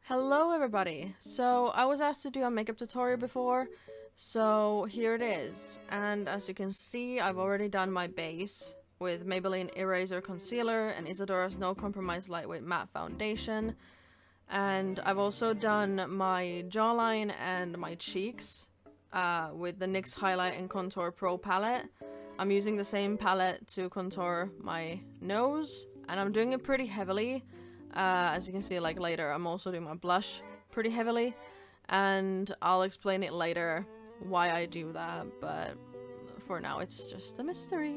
Hello everybody! So I was asked to do a makeup tutorial before, so here it is. And as you can see, I've already done my base with Maybelline Eraser Concealer and Isadora's No Compromise Lightweight Matte Foundation. And I've also done my jawline and my cheeks with the NYX Highlight and Contour Pro palette. I'm using the same palette to contour my nose, and I'm doing it pretty heavily. As you can see, like later, I'm also doing my blush pretty heavily, and I'll explain it later why I do that, but for now it's just a mystery.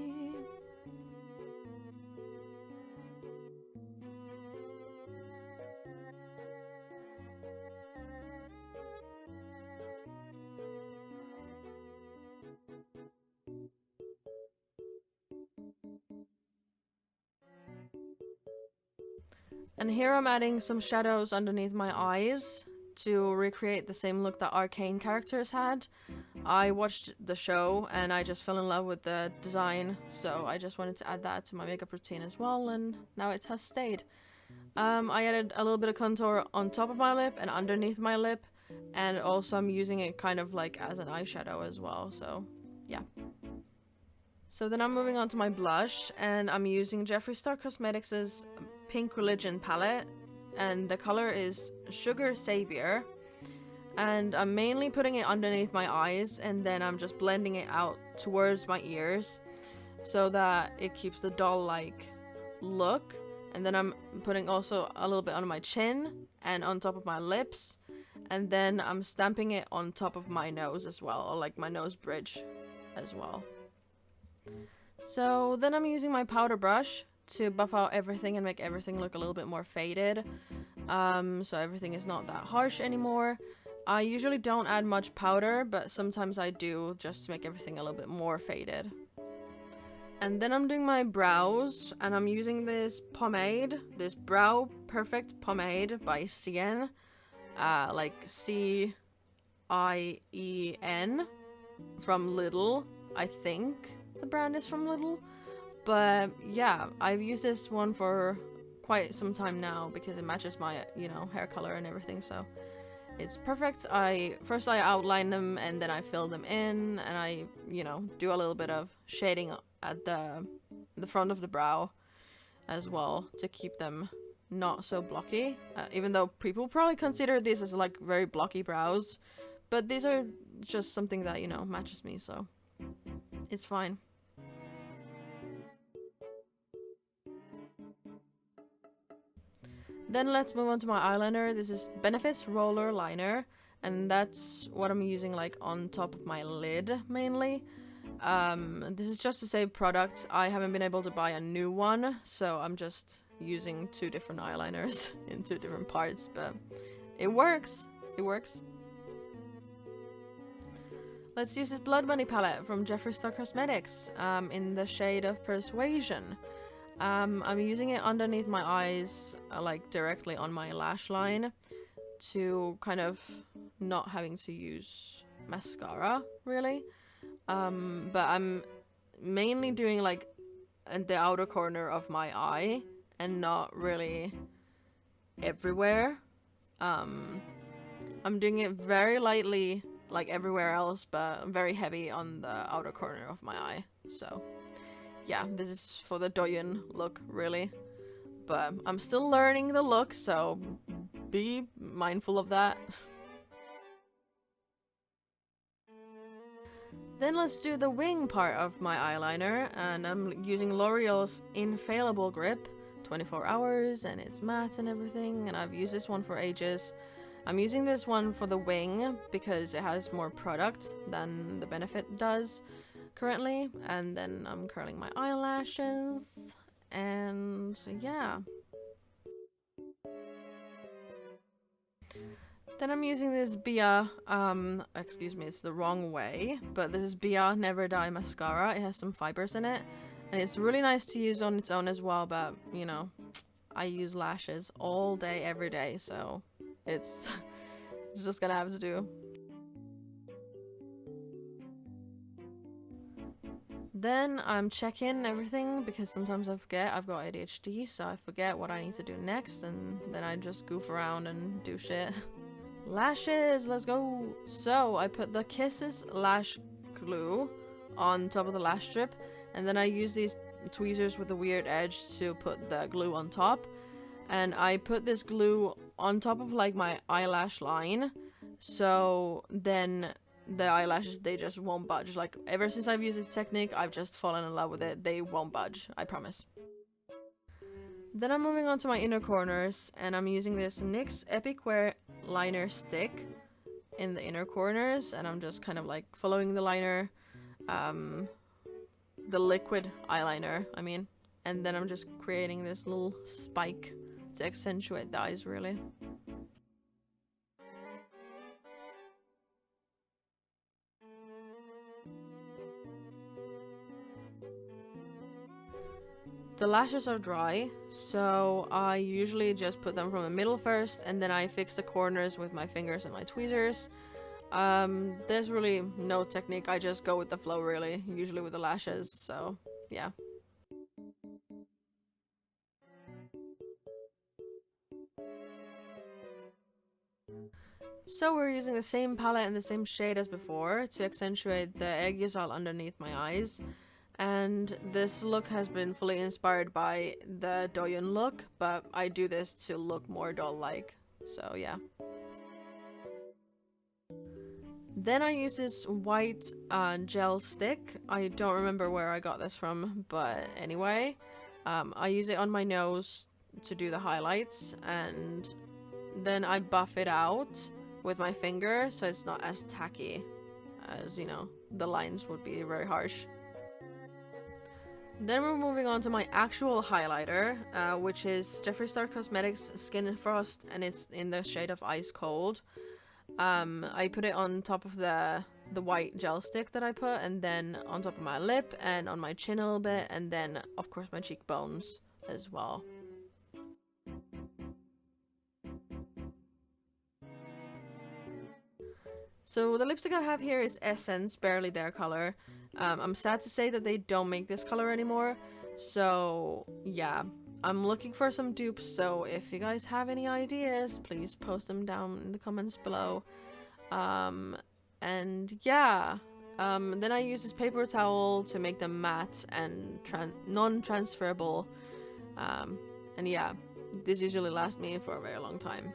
And here I'm adding some shadows underneath my eyes to recreate the same look that Arcane characters had. I watched the show and I just fell in love with the design, so I just wanted to add that to my makeup routine as well, and now it has stayed. I added a little bit of contour on top of my lip and underneath my lip, and also I'm using it kind of like as an eyeshadow as well, so yeah. So then I'm moving on to my blush, and I'm using Jeffree Star Cosmetics' Pink Religion palette, and the color is Sugar Savior. And I'm mainly putting it underneath my eyes, and then I'm just blending it out towards my ears so that it keeps the doll-like look. And then I'm putting also a little bit on my chin and on top of my lips, and then I'm stamping it on top of my nose as well, or like my nose bridge as well. So then I'm using my powder brush to buff out everything and make everything look a little bit more faded, so everything is not that harsh anymore. I usually don't add much powder, but sometimes I do, just to make everything a little bit more faded. And then I'm doing my brows, and I'm using this pomade, this Brow Perfect pomade by Cien, like C-I-E-N, from Lidl, I think the brand is from Lidl. But yeah, I've used this one for quite some time now because it matches my, hair color and everything, so it's perfect. First I outline them and then I fill them in, and I, do a little bit of shading at the front of the brow as well to keep them not so blocky, even though people probably consider these as like very blocky brows, but these are just something that, matches me, so it's fine. Then let's move on to my eyeliner. This is Benefits Roller Liner, and that's what I'm using like on top of my lid mainly. This is just to save product. I haven't been able to buy a new one, so I'm just using two different eyeliners in two different parts, but it works. It works. Let's use this Blood Money palette from Jeffree Star Cosmetics in the shade of Persuasion. I'm using it underneath my eyes, like directly on my lash line, to kind of not having to use mascara, really. But I'm mainly doing like in the outer corner of my eye and not really everywhere. I'm doing it very lightly like everywhere else, but very heavy on the outer corner of my eye, so yeah, this is for the Doyun look, really. But I'm still learning the look, so be mindful of that. Then let's do the wing part of my eyeliner, and I'm using L'Oreal's Infallible Grip, 24 hours, and it's matte and everything, and I've used this one for ages. I'm using this one for the wing because it has more product than the Benefit does currently, and then I'm curling my eyelashes, and yeah. Then I'm using this Bia, excuse me, it's the wrong way, but this is Bia Never Die Mascara. It has some fibers in it, and it's really nice to use on its own as well, but, I use lashes all day, every day, so it's, it's just gonna have to do. Then I'm checking everything because sometimes I forget. I've got ADHD, so I forget what I need to do next, and then I just goof around and do shit. Lashes, let's go. So I put the Kisses lash glue on top of the lash strip, and then I use these tweezers with a weird edge to put the glue on top. And I put this glue on top of like my eyelash line, so then the eyelashes, they just won't budge. Like, ever since I've used this technique, I've just fallen in love with it. They won't budge, I promise. Then I'm moving on to my inner corners, and I'm using this NYX Epic Wear liner stick in the inner corners, and I'm just kind of like following the liner, the liquid eyeliner, I mean, and then I'm just creating this little spike to accentuate the eyes, really. The lashes are dry, so I usually just put them from the middle first, and then I fix the corners with my fingers and my tweezers. There's really no technique, I just go with the flow, really, usually with the lashes, so yeah. So we're using the same palette and the same shade as before to accentuate the aegysal underneath my eyes. And this look has been fully inspired by the Doyeon look, but I do this to look more doll-like, so yeah. Then I use this white gel stick. I don't remember where I got this from, but anyway. I use it on my nose to do the highlights, and then I buff it out with my finger so it's not as tacky as, you know, the lines would be very harsh. Then we're moving on to my actual highlighter, which is Jeffree Star Cosmetics Skin Frost, and it's in the shade of Ice Cold. I put it on top of the white gel stick that I put, and then on top of my lip and on my chin a little bit, and then of course my cheekbones as well. So the lipstick I have here is Essence Barely There color. I'm sad to say that they don't make this color anymore, so yeah, I'm looking for some dupes, so if you guys have any ideas, please post them down in the comments below. And yeah, then I use this paper towel to make them matte and non-transferable, and yeah, this usually lasts me for a very long time.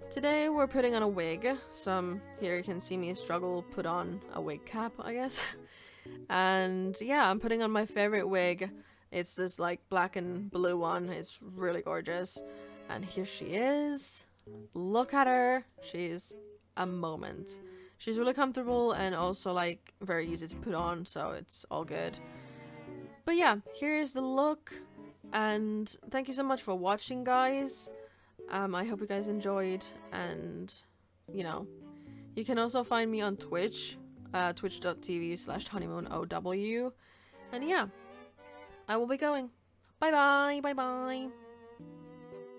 Today we're putting on a wig, so here you can see me struggle put on a wig cap, I guess. And yeah, I'm putting on my favorite wig. It's this like black and blue one. It's really gorgeous. And here she is. Look at her. She's a moment. She's really comfortable and also like very easy to put on, so it's all good. But yeah, here is the look. And thank you so much for watching, guys. I hope you guys enjoyed, and you know, you can also find me on Twitch, twitch.tv/honeymoonow, and yeah, I will be going. Bye bye, bye bye.